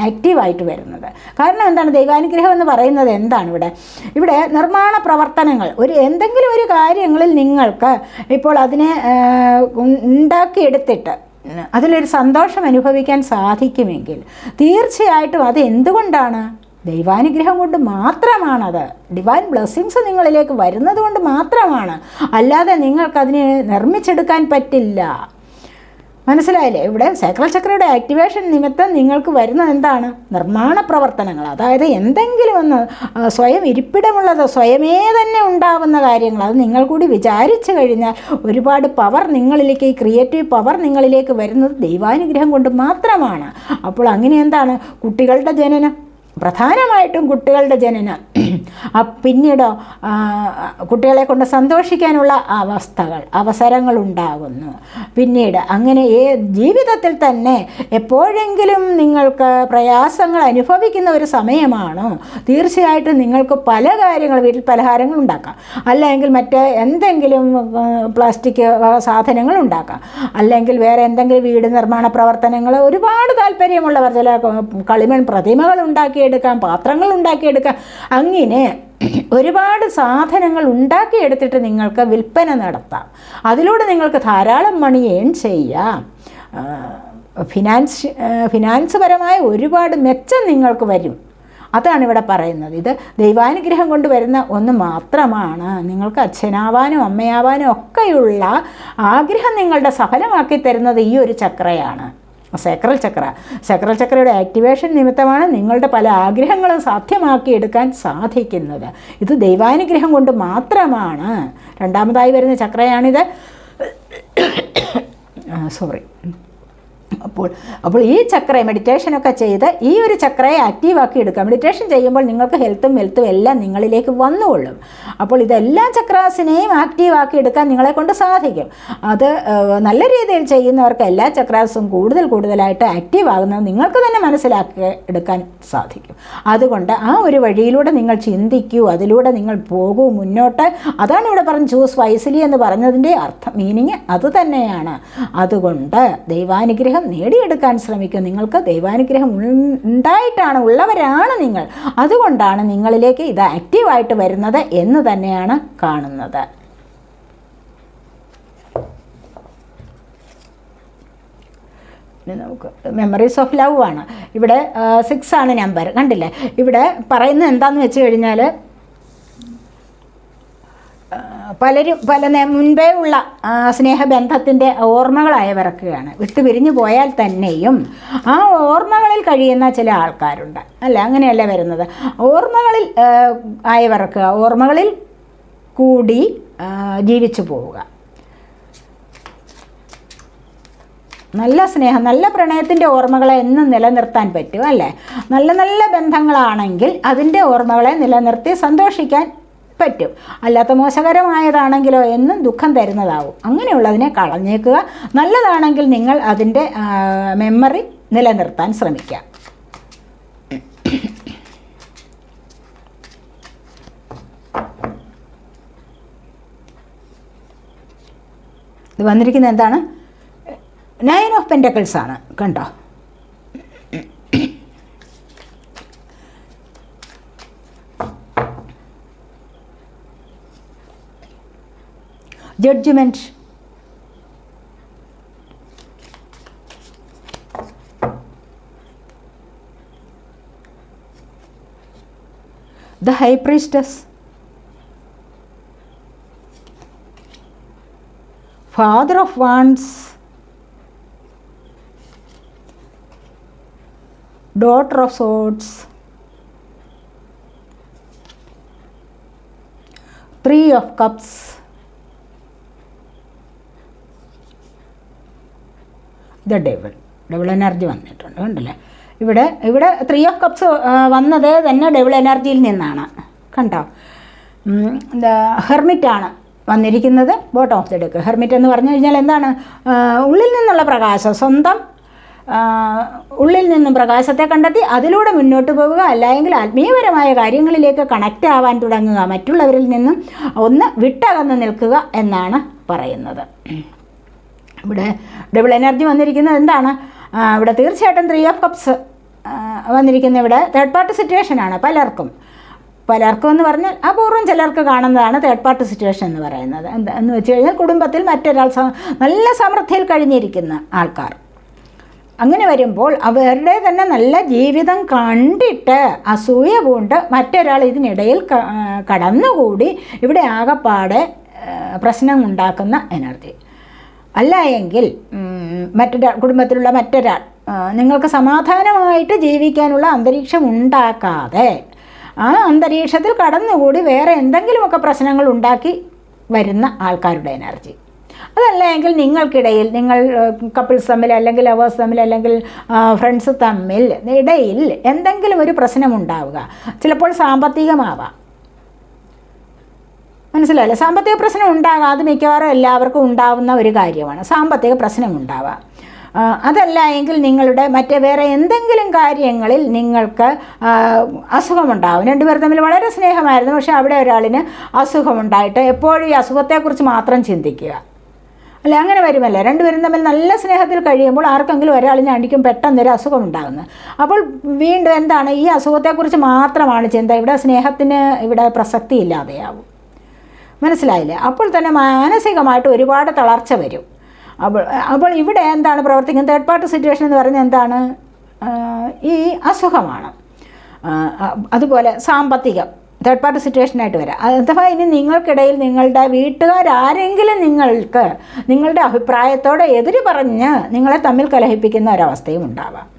[SPEAKER 1] ആക്റ്റീവായിട്ട് വരുന്നത്. കാരണം എന്താണ്, ദൈവാനുഗ്രഹം എന്ന് പറയുന്നത് എന്താണ്? ഇവിടെ നിർമ്മാണ പ്രവർത്തനങ്ങൾ, എന്തെങ്കിലും ഒരു കാര്യങ്ങളിൽ നിങ്ങൾക്ക് ഇപ്പോൾ അതിനെ ഉണ്ടാക്കിയെടുത്തിട്ട് അതിലൊരു സന്തോഷം അനുഭവിക്കാൻ സാധിക്കുമെങ്കിൽ തീർച്ചയായിട്ടും അത് എന്തുകൊണ്ടാണ്? ദൈവാനുഗ്രഹം കൊണ്ട് മാത്രമാണത്. ഡിവൈൻ ബ്ലെസ്സിങ്സ് നിങ്ങളിലേക്ക് വരുന്നത് കൊണ്ട് മാത്രമാണ്. അല്ലാതെ നിങ്ങൾക്കതിനെ നിർമ്മിച്ചെടുക്കാൻ പറ്റില്ല. മനസ്സിലായില്ലേ? ഇവിടെ സേക്രൽ ചക്രയുടെ ആക്ടിവേഷൻ നിമിത്തം നിങ്ങൾക്ക് വരുന്നത് എന്താണ്? നിർമ്മാണ പ്രവർത്തനങ്ങൾ. അതായത് എന്തെങ്കിലും ഒന്ന് സ്വയം ഇരിപ്പിടമുള്ളത് സ്വയമേ തന്നെ ഉണ്ടാവുന്ന കാര്യങ്ങൾ, അത് നിങ്ങൾ കൂടി വിചാരിച്ചു കഴിഞ്ഞാൽ ഒരുപാട് പവർ നിങ്ങളിലേക്ക്, ഈ ക്രിയേറ്റീവ് പവർ നിങ്ങളിലേക്ക് വരുന്നത് ദൈവാനുഗ്രഹം കൊണ്ട് മാത്രമാണ്. അപ്പോൾ അങ്ങനെ എന്താണ്, കുട്ടികളുടെ ജനനം, പ്രധാനമായിട്ടും കുട്ടികളുടെ ജനനം, പിന്നീടോ കുട്ടികളെ കൊണ്ട് സന്തോഷിക്കാനുള്ള അവസരങ്ങൾ ഉണ്ടാകുന്നു. പിന്നീട് അങ്ങനെ ജീവിതത്തിൽ തന്നെ എപ്പോഴെങ്കിലും നിങ്ങൾക്ക് പ്രയാസങ്ങൾ അനുഭവിക്കുന്ന ഒരു സമയമാണോ, തീർച്ചയായിട്ടും നിങ്ങൾക്ക് പല കാര്യങ്ങൾ, വീട്ടിൽ പലഹാരങ്ങൾ ഉണ്ടാക്കാം, അല്ലെങ്കിൽ മറ്റ് എന്തെങ്കിലും പ്ലാസ്റ്റിക് സാധനങ്ങൾ ഉണ്ടാക്കാം, അല്ലെങ്കിൽ വേറെ എന്തെങ്കിലും വീട് നിർമ്മാണ പ്രവർത്തനങ്ങൾ, ഒരുപാട് താല്പര്യമുള്ളവർ ചില കളിമൺ പ്രതിമകൾ ഉണ്ടാക്കിയെടുക്കാം, പാത്രങ്ങൾ ഉണ്ടാക്കിയെടുക്കാം, അങ്ങനെ ഒരുപാട് സാധനങ്ങൾ ഉണ്ടാക്കിയെടുത്തിട്ട് നിങ്ങൾക്ക് വിൽപ്പന നടത്താം. അതിലൂടെ നിങ്ങൾക്ക് ധാരാളം മണി ഏൺ ചെയ്യാം. ഫിനാൻസ് പരമായ ഒരുപാട് മെച്ചം നിങ്ങൾക്ക് വരും. അതാണ് ഇവിടെ പറയുന്നത്. ഇത് ദൈവാനുഗ്രഹം കൊണ്ട് വരുന്ന ഒന്ന് മാത്രമാണ്. നിങ്ങൾക്ക് അച്ഛനാവാനും അമ്മയാവാനും ഒക്കെയുള്ള ആഗ്രഹം നിങ്ങളുടെ സഫലമാക്കി തരുന്നത് ഈ ഒരു ചക്രയാണ്, സേക്രൽ ചക്ര. സേക്രൽ ചക്രയുടെ ആക്ടിവേഷൻ നിമിത്തമാണ് നിങ്ങളുടെ പല ആഗ്രഹങ്ങളും സാധ്യമാക്കിയെടുക്കാൻ സാധിക്കുന്നത്. ഇത് ദൈവാനുഗ്രഹം കൊണ്ട് മാത്രമാണ്. രണ്ടാമതായി വരുന്ന ചക്രയാണിത്. അപ്പോൾ ഈ ചക്രയെ മെഡിറ്റേഷനൊക്കെ ചെയ്ത് ഈ ഒരു ചക്രയെ ആക്റ്റീവാക്കി എടുക്കുക. മെഡിറ്റേഷൻ ചെയ്യുമ്പോൾ നിങ്ങൾക്ക് ഹെൽത്തും വെൽത്തും എല്ലാം നിങ്ങളിലേക്ക് വന്നുകൊള്ളും. അപ്പോൾ ഇതെല്ലാം ചക്രാസിനെയും ആക്റ്റീവാക്കി എടുക്കാൻ നിങ്ങളെ കൊണ്ട് സാധിക്കും. അത് നല്ല രീതിയിൽ ചെയ്യുന്നവർക്ക് എല്ലാ ചക്രാസും കൂടുതലായിട്ട് ആക്റ്റീവ് ആകുന്നത് നിങ്ങൾക്ക് തന്നെ മനസ്സിലാക്കി എടുക്കാൻ സാധിക്കും. അതുകൊണ്ട് ആ ഒരു വഴിയിലൂടെ നിങ്ങൾ ചിന്തിക്കൂ, അതിലൂടെ നിങ്ങൾ പോകൂ മുന്നോട്ട്. അതാണ് ഇവിടെ പറഞ്ഞ് ചൂസ് വൈസ്ലി എന്ന് പറഞ്ഞതിൻ്റെ മീനിങ് അത് തന്നെയാണ്. അതുകൊണ്ട് ദൈവാനുഗ്രഹം നേടിയെടുക്കാൻ ശ്രമിക്കും. നിങ്ങൾക്ക് ദൈവാനുഗ്രഹം ഉണ്ടായിട്ടാണ്, ഉള്ളവരാണ് നിങ്ങൾ. അതുകൊണ്ടാണ് നിങ്ങളിലേക്ക് ഇത് ആക്റ്റീവായിട്ട് വരുന്നത് എന്ന് തന്നെയാണ് കാണുന്നത്. നമുക്ക് മെമ്മറീസ് ഓഫ് ലവ് ആണ്. ഇവിടെ 6 ആണ് നമ്പർ. കണ്ടില്ലേ? ഇവിടെ പറയുന്നത് എന്താണെന്ന് വെച്ച് കഴിഞ്ഞാൽ പലരും മുൻപേ ഉള്ള സ്നേഹബന്ധത്തിൻ്റെ ഓർമ്മകളായവരൊക്കെയാണ്. വിട്ടുപിരിഞ്ഞു പോയാൽ തന്നെയും ആ ഓർമ്മകളിൽ കഴിയുന്ന ചില ആൾക്കാരുണ്ട്, അല്ല അങ്ങനെയല്ല വരുന്നത്. ഓർമ്മകളിൽ ആയവർക്ക് ഓർമ്മകളിൽ കൂടി ജീവിച്ചു പോവുക. നല്ല സ്നേഹം, നല്ല പ്രണയത്തിൻ്റെ ഓർമ്മകളെ എന്നും നിലനിർത്താൻ പറ്റും, അല്ലേ? നല്ല ബന്ധങ്ങളാണെങ്കിൽ അതിൻ്റെ ഓർമ്മകളെ നിലനിർത്തി സന്തോഷിക്കാൻ പറ്റും. അല്ലാത്ത മോശകരമായതാണെങ്കിലോ എന്നും ദുഃഖം തരുന്നതാവും. അങ്ങനെയുള്ളതിനെ കളഞ്ഞേക്കുക. നല്ലതാണെങ്കിൽ നിങ്ങൾ അതിൻ്റെ മെമ്മറി നിലനിർത്താൻ ശ്രമിക്കുക. ഇത് വന്നിരിക്കുന്നത് എന്താണ്? 9 ഓഫ് പെൻറ്റക്കിൾസ് ആണ്. കണ്ടോ? Judgement, the high priestess, father of wands, daughter of swords, 3 of cups, the devil energy വന്നിട്ടുണ്ട്. കണ്ടല്ലേ, ഇവിടെ 3 of cups വന്നത് തന്നെ ഡെവിൾ എനർജിയിൽ നിന്നാണ്. കണ്ടോ, ഹെർമിറ്റാണ് വന്നിരിക്കുന്നത് bottom of the deck. Hermit എന്ന് പറഞ്ഞു കഴിഞ്ഞാൽ എന്താണ്? ഉള്ളിൽ നിന്നുള്ള പ്രകാശം, സ്വന്തം ഉള്ളിൽ നിന്നും പ്രകാശത്തെ കണ്ടെത്തി അതിലൂടെ മുന്നോട്ട് പോവുക, അല്ലെങ്കിൽ ആത്മീയപരമായ കാര്യങ്ങളിലേക്ക് കണക്റ്റ് ആവാൻ തുടങ്ങുക, മറ്റുള്ളവരിൽ നിന്നും ഒന്ന് വിട്ടകന്ന് നിൽക്കുക എന്നാണ് പറയുന്നത്. ഇവിടെ ഡബിൾ എനർജി വന്നിരിക്കുന്നത് എന്താണ്? ഇവിടെ തീർച്ചയായിട്ടും 3 of cups വന്നിരിക്കുന്നത് ഇവിടെ തേർഡ് പാർട്ടി സിറ്റുവേഷനാണ്. പലർക്കും എന്ന് പറഞ്ഞാൽ അപൂർവം ചിലർക്ക് കാണുന്നതാണ് തേർഡ് പാർട്ടി സിറ്റുവേഷൻ എന്ന് പറയുന്നത്. എന്ന് വെച്ച് കഴിഞ്ഞാൽ കുടുംബത്തിൽ മറ്റൊരാൾ നല്ല സമൃദ്ധിയിൽ കഴിഞ്ഞിരിക്കുന്ന ആൾക്കാർ, അങ്ങനെ വരുമ്പോൾ അവരുടെ തന്നെ നല്ല ജീവിതം കണ്ടിട്ട് അസൂയ പൂണ്ട് മറ്റൊരാൾ ഇതിനിടയിൽ കടന്നുകൂടി ഇവിടെ ആകപ്പാടെ പ്രശ്നം ഉണ്ടാക്കുന്ന എനർജി. അല്ല എങ്കിൽ കുടുംബത്തിലുള്ള മറ്റൊരാൾ നിങ്ങൾക്ക് സമാധാനമായിട്ട് ജീവിക്കാനുള്ള അന്തരീക്ഷം ഉണ്ടാക്കാതെ ആ അന്തരീക്ഷത്തിൽ കടന്നുകൂടി വേറെ എന്തെങ്കിലുമൊക്കെ പ്രശ്നങ്ങൾ ഉണ്ടാക്കി വരുന്ന ആൾക്കാരുടെ എനർജി. അതല്ല എങ്കിൽ നിങ്ങൾക്കിടയിൽ, നിങ്ങൾ കപ്പിൾസ് തമ്മിൽ അല്ലെങ്കിൽ ലവേഴ്സ് തമ്മിൽ അല്ലെങ്കിൽ ഫ്രണ്ട്സ് തമ്മിൽ ഇടയിൽ എന്തെങ്കിലും ഒരു പ്രശ്നമുണ്ടാവുക. ചിലപ്പോൾ സാമ്പത്തികമാവാം, മനസ്സിലായില്ലേ? സാമ്പത്തിക പ്രശ്നം ഉണ്ടാകാം, അത് മിക്കവാറും എല്ലാവർക്കും ഉണ്ടാവുന്ന ഒരു കാര്യമാണ്, സാമ്പത്തിക പ്രശ്നമുണ്ടാവുക. അതല്ല എങ്കിൽ നിങ്ങളുടെ മറ്റേ വേറെ എന്തെങ്കിലും കാര്യങ്ങളിൽ നിങ്ങൾക്ക് അസുഖമുണ്ടാവും. രണ്ടുപേർ തമ്മിൽ വളരെ സ്നേഹമായിരുന്നു, പക്ഷേ അവിടെ ഒരാളിന് അസുഖമുണ്ടായിട്ട് എപ്പോഴും ഈ അസുഖത്തെക്കുറിച്ച് മാത്രം ചിന്തിക്കുക. അല്ല, അങ്ങനെ വരുമല്ലേ? രണ്ടുപേരും തമ്മിൽ നല്ല സ്നേഹത്തിൽ കഴിയുമ്പോൾ ആർക്കെങ്കിലും ഒരാളിനെ അടിക്കും പെട്ടെന്നൊരു അസുഖം ഉണ്ടാകുന്നത്. അപ്പോൾ വീണ്ടും എന്താണ്? ഈ അസുഖത്തെക്കുറിച്ച് മാത്രമാണ് ചിന്ത. ഇവിടെ സ്നേഹത്തിന് ഇവിടെ പ്രസക്തി ഇല്ലാതെയാവും. മനസ്സിലായില്ലേ? അപ്പോൾ തന്നെ മാനസികമായിട്ട് ഒരുപാട് തളർച്ച വരും. അപ്പോൾ ഇവിടെ എന്താണ് പ്രവർത്തിക്കുന്നത്? തേർഡ് പാർട്ടി സിറ്റുവേഷൻ എന്ന് പറയുന്നത് എന്താണ്? ഈ അസുഖമാണ്. അതുപോലെ സാമ്പത്തികം തേർഡ് പാർട്ടി സിറ്റുവേഷനായിട്ട് വരാം. അഥവാ ഇനി നിങ്ങൾക്കിടയിൽ നിങ്ങളുടെ വീട്ടുകാരെങ്കിലും നിങ്ങളുടെ അഭിപ്രായത്തോടെ എതിര് പറഞ്ഞ് നിങ്ങളെ തമ്മിൽ കലഹിപ്പിക്കുന്ന ഒരവസ്ഥയും ഉണ്ടാവാം.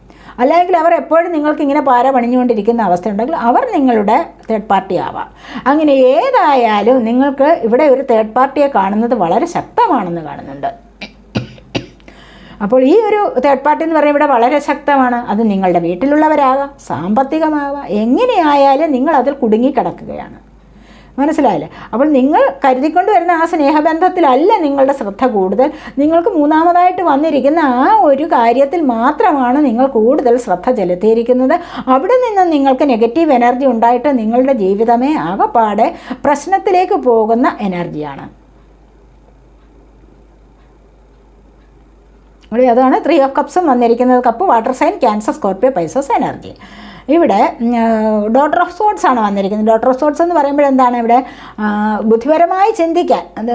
[SPEAKER 1] അല്ലെങ്കിൽ അവർ എപ്പോഴും നിങ്ങൾക്കിങ്ങനെ പാര പണിഞ്ഞുകൊണ്ടിരിക്കുന്ന അവസ്ഥയുണ്ടെങ്കിൽ അവർ നിങ്ങളുടെ തേർഡ് പാർട്ടി ആവാം. അങ്ങനെ ഏതായാലും നിങ്ങൾക്ക് ഇവിടെ ഒരു തേർഡ് പാർട്ടിയെ കാണുന്നത് വളരെ ശക്തമാണെന്ന് കാണുന്നുണ്ട്. അപ്പോൾ ഈ ഒരു തേർഡ് പാർട്ടി എന്ന് പറയുന്നത് ഇവിടെ വളരെ ശക്തമാണ്. അത് നിങ്ങളുടെ വീട്ടിലുള്ളവരാകാം, സാമ്പത്തികമാകാം, എങ്ങനെയായാലും നിങ്ങൾ അതിൽ കുടുങ്ങിക്കിടക്കുകയാണ്. മനസ്സിലായില്ലേ? അപ്പോൾ നിങ്ങൾ കരുതിക്കൊണ്ട് വരുന്ന ആ സ്നേഹബന്ധത്തിലല്ല നിങ്ങളുടെ ശ്രദ്ധ കൂടുതൽ. നിങ്ങൾക്ക് മൂന്നാമതായിട്ട് വന്നിരിക്കുന്ന ആ ഒരു കാര്യത്തിൽ മാത്രമാണ് നിങ്ങൾ കൂടുതൽ ശ്രദ്ധ ചെലുത്തിയിരിക്കുന്നത്. അവിടെ നിന്ന് നിങ്ങൾക്ക് നെഗറ്റീവ് എനർജി ഉണ്ടായിട്ട് നിങ്ങളുടെ ജീവിതമേ ആകെപ്പാടെ പ്രശ്നത്തിലേക്ക് പോകുന്ന എനർജിയാണ്. ഇവിടെ അതാണ് 3 of cups വന്നിരിക്കുന്നത്. Cup, water sign, Cancer, Scorpio, Pisces energy. ഇവിടെ ഡോട്ടർ ഓഫ് സോഡ്സ് ആണ് വന്നിരിക്കുന്നത്. ഡോട്ടർ ഓഫ് സോഡ്സ് എന്ന് പറയുമ്പോൾ എന്താണ്? ഇവിടെ ബുദ്ധിപരമായി ചിന്തിക്കാൻ, അത്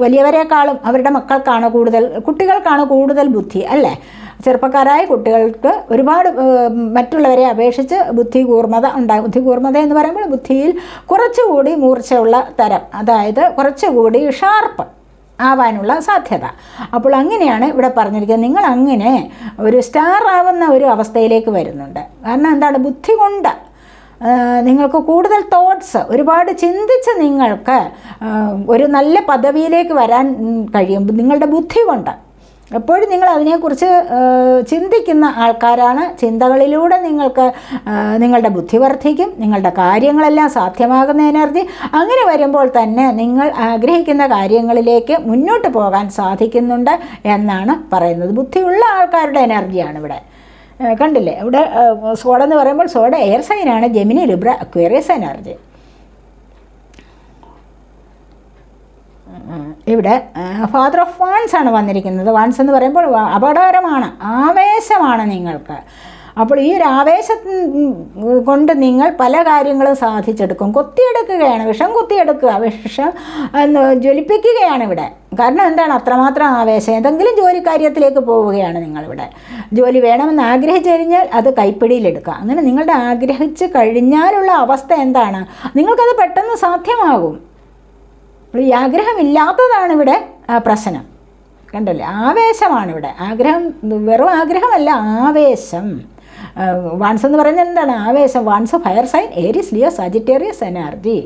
[SPEAKER 1] വലിയവരെക്കാളും അവരുടെ കുട്ടികൾക്കാണ് കൂടുതൽ ബുദ്ധി, അല്ലേ? ചെറുപ്പക്കാരായ കുട്ടികൾക്ക് ഒരുപാട് മറ്റുള്ളവരെ അപേക്ഷിച്ച് ബുദ്ധി കൂർമ്മത എന്ന് പറയുമ്പോൾ ബുദ്ധിയിൽ കുറച്ചുകൂടി മൂർച്ചയുള്ള തരം, അതായത് കുറച്ചുകൂടി ഷാർപ്പ് ആവാനുള്ള സാധ്യത. അപ്പോൾ അങ്ങനെയാണ് ഇവിടെ പറഞ്ഞിരിക്കുന്നത്. നിങ്ങൾ അങ്ങനെ ഒരു സ്റ്റാർ ആവുന്ന ഒരു അവസ്ഥയിലേക്ക് വരുന്നുണ്ട്. കാരണം എന്താണ്? ബുദ്ധി കൊണ്ട് നിങ്ങൾക്ക് കൂടുതൽ തോട്ട്സ്, ഒരുപാട് ചിന്തിച്ച് നിങ്ങൾക്ക് ഒരു നല്ല പദവിയിലേക്ക് വരാൻ കഴിയും നിങ്ങളുടെ ബുദ്ധി കൊണ്ട്. എപ്പോഴും നിങ്ങൾ അതിനെക്കുറിച്ച് ചിന്തിക്കുന്ന ആൾക്കാരാണ്. ചിന്തകളിലൂടെ നിങ്ങളുടെ ബുദ്ധി വർദ്ധിക്കും, നിങ്ങളുടെ കാര്യങ്ങളെല്ലാം സാധ്യമാകുന്ന എനർജി. അങ്ങനെ വരുമ്പോൾ തന്നെ നിങ്ങൾ ആഗ്രഹിക്കുന്ന കാര്യങ്ങളിലേക്ക് മുന്നോട്ട് പോകാൻ സാധിക്കുന്നുണ്ട് എന്നാണ് പറയുന്നത്. ബുദ്ധിയുള്ള ആൾക്കാരുടെ എനർജിയാണ് ഇവിടെ. കണ്ടില്ലേ? ഇവിടെ സോഡ എന്ന് പറയുമ്പോൾ സോഡ എയർ സൈനാണ്. Gemini, Libra, Aquarius energy. ഇവിടെ ഫാദർ ഓഫ് വാൺസ് ആണ് വന്നിരിക്കുന്നത്. വാൺസ് എന്ന് പറയുമ്പോൾ അപകടകരമാണ്, ആവേശമാണ് നിങ്ങൾക്ക്. അപ്പോൾ ഈ ഒരു ആവേശം കൊണ്ട് നിങ്ങൾ പല കാര്യങ്ങളും സാധിച്ചെടുക്കും. കൊത്തിയെടുക്കുകയാണ്, വിഷം കുത്തിയെടുക്കുക, വിഷം ജ്വലിപ്പിക്കുകയാണ് ഇവിടെ. കാരണം എന്താണ്? അത്രമാത്രം ആവേശം. ഏതെങ്കിലും ജോലി കാര്യത്തിലേക്ക് പോവുകയാണ് നിങ്ങളിവിടെ. ജോലി വേണമെന്ന് ആഗ്രഹിച്ചു കഴിഞ്ഞാൽ അത് കൈപ്പിടിയിലെടുക്കുക. അങ്ങനെ നിങ്ങളുടെ ആഗ്രഹിച്ച് കഴിഞ്ഞാലുള്ള അവസ്ഥ എന്താണ്? നിങ്ങൾക്കത് പെട്ടെന്ന് സാധ്യമാകും. ഈ ആഗ്രഹമില്ലാത്തതാണ് ഇവിടെ പ്രശ്നം. കണ്ടല്ലേ? ആവേശമാണിവിടെ. ആഗ്രഹം വെറും ആഗ്രഹമല്ല, ആവേശം. വാൺസ് എന്ന് പറയുന്നത് എന്താണ്? ആവേശം. Wands fire sign, Aries, Leo, Sagittarius energy.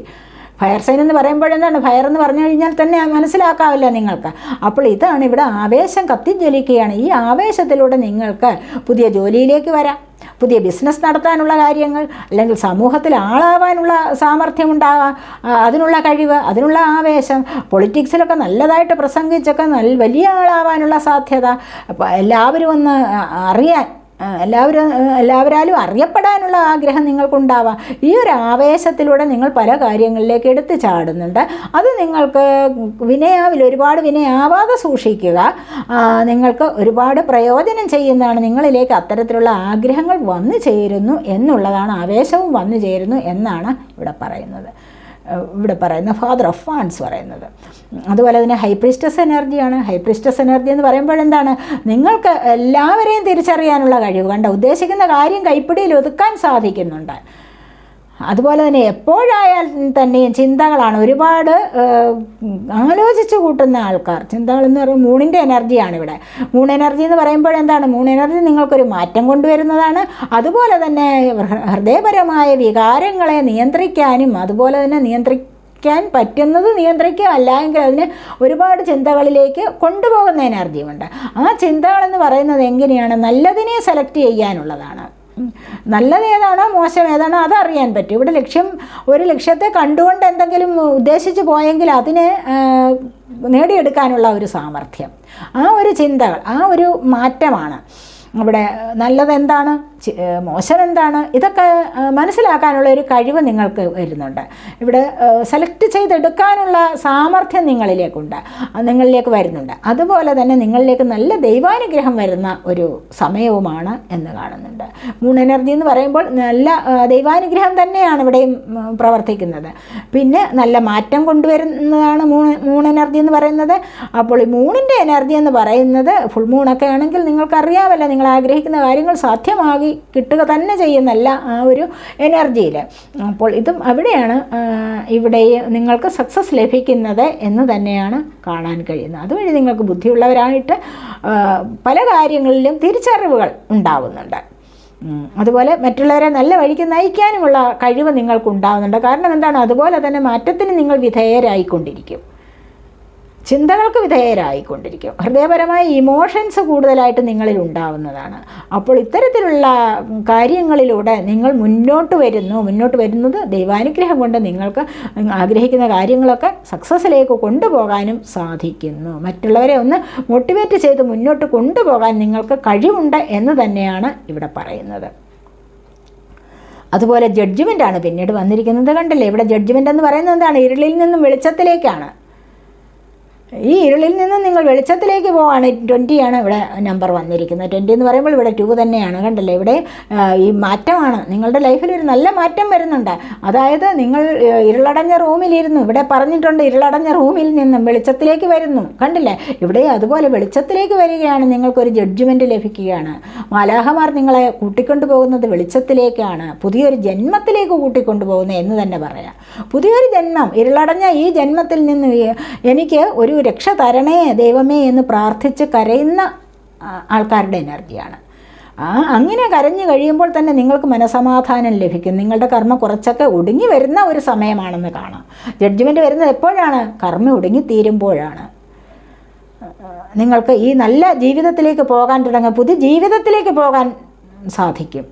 [SPEAKER 1] Fire sign എന്ന് പറയുമ്പോഴെന്താണ്? ഫയർ എന്ന് പറഞ്ഞു കഴിഞ്ഞാൽ തന്നെ മനസ്സിലാക്കാവില്ല നിങ്ങൾക്ക്. അപ്പോൾ ഇതാണ് ഇവിടെ ആവേശം കത്തിജ്വലിക്കുകയാണ്. ഈ ആവേശത്തിലൂടെ നിങ്ങൾക്ക് പുതിയ ജോലിയിലേക്ക് വരാം, പുതിയ ബിസിനസ് നടത്താനുള്ള കാര്യങ്ങൾ, അല്ലെങ്കിൽ സമൂഹത്തിൽ ആളാവാനുള്ള സാമർഥ്യം ഉണ്ടാകാം, അതിനുള്ള കഴിവ്, അതിനുള്ള ആവേശം. പൊളിറ്റിക്സിലൊക്കെ നല്ലതായിട്ട് പ്രസംഗിച്ചൊക്കെ വലിയ ആളാവാനുള്ള സാധ്യത, എല്ലാവരും ഒന്ന് അറിയാൻ, എല്ലാവരാലും അറിയപ്പെടാനുള്ള ആഗ്രഹം നിങ്ങൾക്കുണ്ടാവാം. ഈ ഒരു ആവേശത്തിലൂടെ നിങ്ങൾ പല കാര്യങ്ങളിലേക്ക് എടുത്തു ചാടുന്നുണ്ട്. അത് നിങ്ങൾക്ക് ഒരുപാട് വിനയാവാതെ സൂക്ഷിക്കുക. നിങ്ങൾക്ക് ഒരുപാട് പ്രയോജനം ചെയ്യുന്നതാണ്. നിങ്ങളിലേക്ക് അത്തരത്തിലുള്ള ആഗ്രഹങ്ങൾ വന്നു ചേരുന്നു എന്നുള്ളതാണ്. ആവേശവും വന്നു ചേരുന്നു എന്നാണ് ഇവിടെ പറയുന്ന ഫാദർ ഓഫ് വാൺസ് പറയുന്നത്. അതുപോലെ തന്നെ ഹൈ പ്രീസ്റ്റസ് എനർജിയാണ്. ഹൈ പ്രീസ്റ്റസ് എനർജി എന്ന് പറയുമ്പോഴെന്താണ്? നിങ്ങൾക്ക് എല്ലാവരെയും തിരിച്ചറിയാനുള്ള കഴിവ്, കണ്ട ഉദ്ദേശിക്കുന്ന കാര്യം കൈപ്പിടിയിൽ ഒതുക്കാൻ സാധിക്കുന്നുണ്ട്. അതുപോലെ തന്നെ എപ്പോഴായാൽ തന്നെയും ചിന്തകളാണ്. ഒരുപാട് ആലോചിച്ച് കൂട്ടുന്ന ആൾക്കാർ. ചിന്തകളെന്ന് പറയുമ്പോൾ മൂണിൻ്റെ എനർജിയാണ് ഇവിടെ. മൂൺ എനർജി എന്ന് പറയുമ്പോഴെന്താണ്? മൂൺ എനർജി നിങ്ങൾക്കൊരു മാറ്റം കൊണ്ടുവരുന്നതാണ്. അതുപോലെ തന്നെ ഹൃദയപരമായ വികാരങ്ങളെ നിയന്ത്രിക്കാനും, അതുപോലെ തന്നെ നിയന്ത്രിക്കാൻ പറ്റുന്നത് നിയന്ത്രിക്കുക, അല്ലെങ്കിൽ അതിന് ഒരുപാട് ചിന്തകളിലേക്ക് കൊണ്ടുപോകുന്ന എനർജിയുമുണ്ട്. ആ ചിന്തകളെന്ന് പറയുന്നത് എങ്ങനെയാണ്? നല്ലതിനെ സെലക്ട് ചെയ്യാനുള്ളതാണ്. നല്ലത് ഏതാണോ മോശം ഏതാണോ അതറിയാൻ പറ്റും. ഇവിടെ ഒരു ലക്ഷ്യത്തെ കണ്ടുകൊണ്ട് എന്തെങ്കിലും ഉദ്ദേശിച്ച് പോയെങ്കിൽ അതിനെ നേടിയെടുക്കാനുള്ള ഒരു സാമർഥ്യം, ആ ഒരു ചിന്തകൾ, ആ ഒരു മാറ്റമാണ് ഇവിടെ. നല്ലതെന്താണ്, മോശം എന്താണ്, ഇതൊക്കെ മനസ്സിലാക്കാനുള്ള ഒരു കഴിവ് നിങ്ങൾക്ക് വരുന്നുണ്ട്. ഇവിടെ സെലക്ട് ചെയ്തെടുക്കാനുള്ള സാമർഥ്യം നിങ്ങളിലേക്ക് വരുന്നുണ്ട്. അതുപോലെ തന്നെ നിങ്ങളിലേക്ക് നല്ല ദൈവാനുഗ്രഹം വരുന്ന ഒരു സമയവുമാണ് എന്ന് കാണുന്നുണ്ട്. മൂൺ എനർജി എന്ന് പറയുമ്പോൾ നല്ല ദൈവാനുഗ്രഹം തന്നെയാണ് ഇവിടെയും പ്രവർത്തിക്കുന്നത്. പിന്നെ നല്ല മാറ്റം കൊണ്ടുവരുന്നതാണ് മൂൺ എനർജി എന്ന് പറയുന്നത്. അപ്പോൾ ഈ മൂണിൻ്റെ എനർജി എന്ന് പറയുന്നത് ഫുൾ മൂണൊക്കെ ആണെങ്കിൽ നിങ്ങൾക്കറിയാമല്ലോ, നിങ്ങൾ ആഗ്രഹിക്കുന്ന കാര്യങ്ങൾ സാധ്യമാക്കി കിട്ടുക തന്നെ ചെയ്യുന്നല്ല ആ ഒരു എനർജിയിൽ. അപ്പോൾ ഇതും അവിടെയാണ് ഇവിടെ നിങ്ങൾക്ക് സക്സസ് ലഭിക്കുന്നത് എന്ന് തന്നെയാണ് കാണാൻ കഴിയുന്നത്. അതുവഴി നിങ്ങൾക്ക് ബുദ്ധിയുള്ളവരായിട്ട് പല കാര്യങ്ങളിലും തിരിച്ചറിവുകൾ ഉണ്ടാവുന്നുണ്ട്. അതുപോലെ മറ്റുള്ളവരെ നല്ല വഴിക്ക് നയിക്കാനുമുള്ള കഴിവ് നിങ്ങൾക്കുണ്ടാവുന്നുണ്ട്. കാരണം എന്താണ്? അതുപോലെ തന്നെ മാറ്റത്തിന് നിങ്ങൾ വിധേയരായിക്കൊണ്ടിരിക്കും, ചിന്തകൾക്ക് വിധേയരായിക്കൊണ്ടിരിക്കും. ഹൃദയപരമായ ഇമോഷൻസ് കൂടുതലായിട്ട് നിങ്ങളിൽ ഉണ്ടാവുന്നതാണ്. അപ്പോൾ ഇത്തരത്തിലുള്ള കാര്യങ്ങളിലൂടെ നിങ്ങൾ മുന്നോട്ട് വരുന്നത് ദൈവാനുഗ്രഹം കൊണ്ട് നിങ്ങൾക്ക് ആഗ്രഹിക്കുന്ന കാര്യങ്ങളൊക്കെ സക്സസ്സിലേക്ക് കൊണ്ടുപോകാനും സാധിക്കുന്നു. മറ്റുള്ളവരെ ഒന്ന് മോട്ടിവേറ്റ് ചെയ്ത് മുന്നോട്ട് കൊണ്ടുപോകാൻ നിങ്ങൾക്ക് കഴിവുണ്ട് എന്ന് തന്നെയാണ് ഇവിടെ പറയുന്നത്. അതുപോലെ ജഡ്ജ്മെൻ്റാണ് പിന്നീട് വന്നിരിക്കുന്നത്. കണ്ടില്ലേ? ഇവിടെ ജഡ്ജ്മെൻ്റ് എന്ന് പറയുന്നത് എന്താണ്? ഇരുളിൽ നിന്നും വെളിച്ചത്തിലേക്കാണ്. ഈ ഇരുളിൽ നിന്ന് നിങ്ങൾ വെളിച്ചത്തിലേക്ക് പോവാണ്. 20 ആണ് ഇവിടെ നമ്പർ വന്നിരിക്കുന്നത്. 20 എന്ന് പറയുമ്പോൾ ഇവിടെ 2 തന്നെയാണ്. കണ്ടല്ലേ? ഇവിടെ ഈ മാറ്റമാണ്. നിങ്ങളുടെ ലൈഫിൽ ഒരു നല്ല മാറ്റം വരുന്നുണ്ട്. അതായത് നിങ്ങൾ ഇരുളടഞ്ഞ റൂമിലിരുന്നു, ഇവിടെ പറഞ്ഞിട്ടുണ്ട് ഇരുളടഞ്ഞ റൂമിൽ നിന്നും വെളിച്ചത്തിലേക്ക് വരുന്നു. കണ്ടില്ലേ? ഇവിടെ അതുപോലെ വെളിച്ചത്തിലേക്ക് വരികയാണ്. നിങ്ങൾക്കൊരു ജഡ്ജ്മെൻറ്റ് ലഭിക്കുകയാണ്. മാലാഹമാർ നിങ്ങളെ കൂട്ടിക്കൊണ്ടു പോകുന്നത് വെളിച്ചത്തിലേക്കാണ്. പുതിയൊരു ജന്മത്തിലേക്ക് കൂട്ടിക്കൊണ്ടുപോകുന്നത് എന്ന് തന്നെ പറയാം. പുതിയൊരു ജന്മം, ഇരുളടഞ്ഞ ഈ ജന്മത്തിൽ നിന്ന് എനിക്ക് ഒരു രക്ഷ തരണേ ദൈവമേ എന്ന് പ്രാർത്ഥിച്ച് കരയുന്ന ആൾക്കാരുടെ എനർജിയാണ്. അങ്ങനെ കരഞ്ഞു കഴിയുമ്പോൾ തന്നെ നിങ്ങൾക്ക് മനസമാധാനം ലഭിക്കും. നിങ്ങളുടെ കർമ്മ കുറച്ചൊക്കെ ഒടുങ്ങി വരുന്ന ഒരു സമയമാണെന്ന് കാണാം. ജഡ്ജ്മെൻറ്റ് വരുന്നത് എപ്പോഴാണ്? കർമ്മ ഒടുങ്ങി തീരുമ്പോഴാണ്. നിങ്ങൾക്ക് ഈ നല്ല ജീവിതത്തിലേക്ക് പോകാൻ തുടങ്ങും, പുതിയ ജീവിതത്തിലേക്ക് പോകാൻ സാധിക്കും.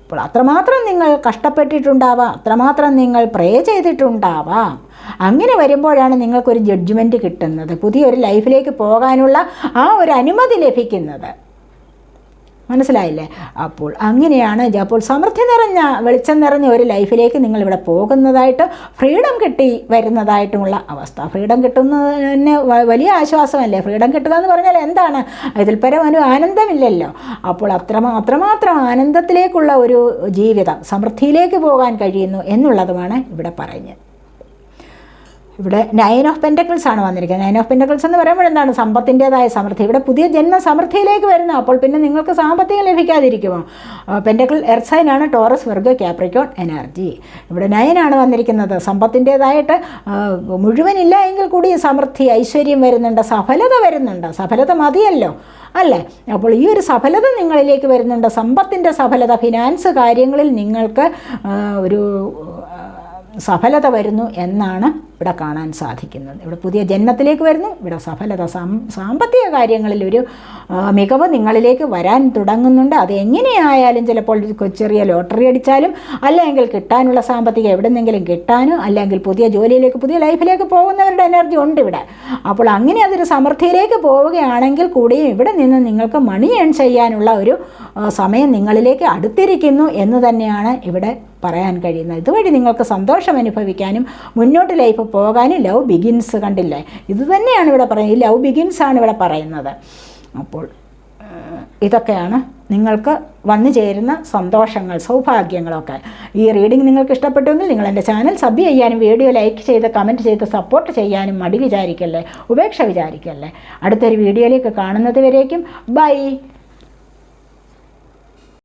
[SPEAKER 1] അപ്പോൾ അത്രമാത്രം നിങ്ങൾ കഷ്ടപ്പെട്ടിട്ടുണ്ടാവാം, അത്രമാത്രം നിങ്ങൾ പ്രേ ചെയ്തിട്ടുണ്ടാവാം. അങ്ങനെ വരുമ്പോഴാണ് നിങ്ങൾക്കൊരു ജഡ്ജ്മെൻറ്റ് കിട്ടുന്നത്, പുതിയൊരു ലൈഫിലേക്ക് പോകാനുള്ള ആ ഒരു അനുമതി ലഭിക്കുന്നത്. മനസ്സിലായില്ലേ? അപ്പോൾ അങ്ങനെയാണ്. അപ്പോൾ സമൃദ്ധി നിറഞ്ഞ വെളിച്ചം നിറഞ്ഞ ഒരു ലൈഫിലേക്ക് നിങ്ങളിവിടെ പോകുന്നതായിട്ട്, ഫ്രീഡം കിട്ടി വരുന്നതായിട്ടുമുള്ള അവസ്ഥ. ഫ്രീഡം കിട്ടുന്നതിന് വലിയ ആശ്വാസമല്ലേ? ഫ്രീഡം കിട്ടുക എന്ന് പറഞ്ഞാൽ എന്താണ്? ഇതിൽ പരം ഒരു ആനന്ദമില്ലല്ലോ. അപ്പോൾ അത്രമാത്രം ആനന്ദത്തിലേക്കുള്ള ഒരു ജീവിതം, സമൃദ്ധിയിലേക്ക് പോകാൻ കഴിയുന്നു എന്നുള്ളതുമാണ് ഇവിടെ പറയുന്നത്. ഇവിടെ 9 ഓഫ് പെൻറ്റക്കിൾസ് ആണ് വന്നിരിക്കുന്നത്. 9 ഓഫ് പെൻറ്റക്കിൾസ് എന്ന് പറയുമ്പോൾ എന്താണ്? സമ്പത്തിൻ്റെതായ സമൃദ്ധി. ഇവിടെ പുതിയ ജന്മ സമൃദ്ധിയിലേക്ക് വരുന്നു. അപ്പോൾ പിന്നെ നിങ്ങൾക്ക് സാമ്പത്തികം ലഭിക്കാതിരിക്കുമോ? പെൻറ്റക്കിൾ എർത്ത് സൈൻ ആണ്, ടോറസ്, വെർഗോ, ക്യാപ്രിക്കോൺ എനർജി. ഇവിടെ 9 ആണ് വന്നിരിക്കുന്നത്. സമ്പത്തിൻ്റെതായിട്ട് മുഴുവനില്ല എങ്കിൽ കൂടി സമൃദ്ധി, ഐശ്വര്യം വരുന്നുണ്ട്, സഫലത വരുന്നുണ്ട്. സഫലത മതിയല്ലോ അല്ലേ? അപ്പോൾ ഈ ഒരു സഫലത നിങ്ങളിലേക്ക് വരുന്നുണ്ട്. സമ്പത്തിൻ്റെ സഫലത, ഫിനാൻസ് കാര്യങ്ങളിൽ നിങ്ങൾക്ക് ഒരു സഫലത വരുന്നു എന്നാണ് ഇവിടെ കാണാൻ സാധിക്കുന്നത്. ഇവിടെ പുതിയ ജന്മത്തിലേക്ക് വരുന്നു. ഇവിടെ സഫലത, സാമ്പത്തിക കാര്യങ്ങളിൽ ഒരു മികവ് നിങ്ങളിലേക്ക് വരാൻ തുടങ്ങുന്നുണ്ട്. അത് എങ്ങനെയായാലും, ചിലപ്പോൾ ചെറിയ ലോട്ടറി അടിച്ചാലും, അല്ലെങ്കിൽ കിട്ടാനുള്ള സാമ്പത്തികം എവിടെന്നെങ്കിലും കിട്ടാനോ, അല്ലെങ്കിൽ പുതിയ ജോലിയിലേക്ക്, പുതിയ ലൈഫിലേക്ക് പോകുന്നവരുടെ എനർജി ഉണ്ട് ഇവിടെ. അപ്പോൾ അങ്ങനെ അതൊരു സമൃദ്ധിയിലേക്ക് പോവുകയാണെങ്കിൽ കൂടിയും ഇവിടെ നിന്ന് നിങ്ങൾക്ക് മണി ഏൺ ചെയ്യാനുള്ള ഒരു സമയം നിങ്ങളിലേക്ക് അടുത്തിരിക്കുന്നു എന്ന് തന്നെയാണ് ഇവിടെ പറയാൻ കഴിയുന്നത്. ഇതുവഴി നിങ്ങൾക്ക് സന്തോഷം അനുഭവിക്കാനും മുന്നോട്ട് ലൈഫ് പോകാനും ലവ് ബിഗിൻസ്, കണ്ടില്ലേ? ഇത് തന്നെയാണ് ഇവിടെ പറയുന്നത്. ഈ ലവ് ബിഗിൻസ് ആണ് ഇവിടെ പറയുന്നത്. അപ്പോൾ ഇതൊക്കെയാണ് നിങ്ങൾക്ക് വന്നു ചേരുന്ന സന്തോഷങ്ങൾ, സൗഭാഗ്യങ്ങളൊക്കെ. ഈ റീഡിംഗ് നിങ്ങൾക്ക് ഇഷ്ടപ്പെട്ടുവെങ്കിൽ നിങ്ങൾ എൻ്റെ ചാനൽ സബ് ചെയ്യാനും, വീഡിയോ ലൈക്ക് ചെയ്ത് കമൻറ്റ് ചെയ്ത് സപ്പോർട്ട് ചെയ്യാനും മടി വിചാരിക്കല്ലേ, ഉപേക്ഷ വിചാരിക്കല്ലേ. അടുത്തൊരു വീഡിയോയിലേക്ക് കാണുന്നത് വരേക്കും ബൈ.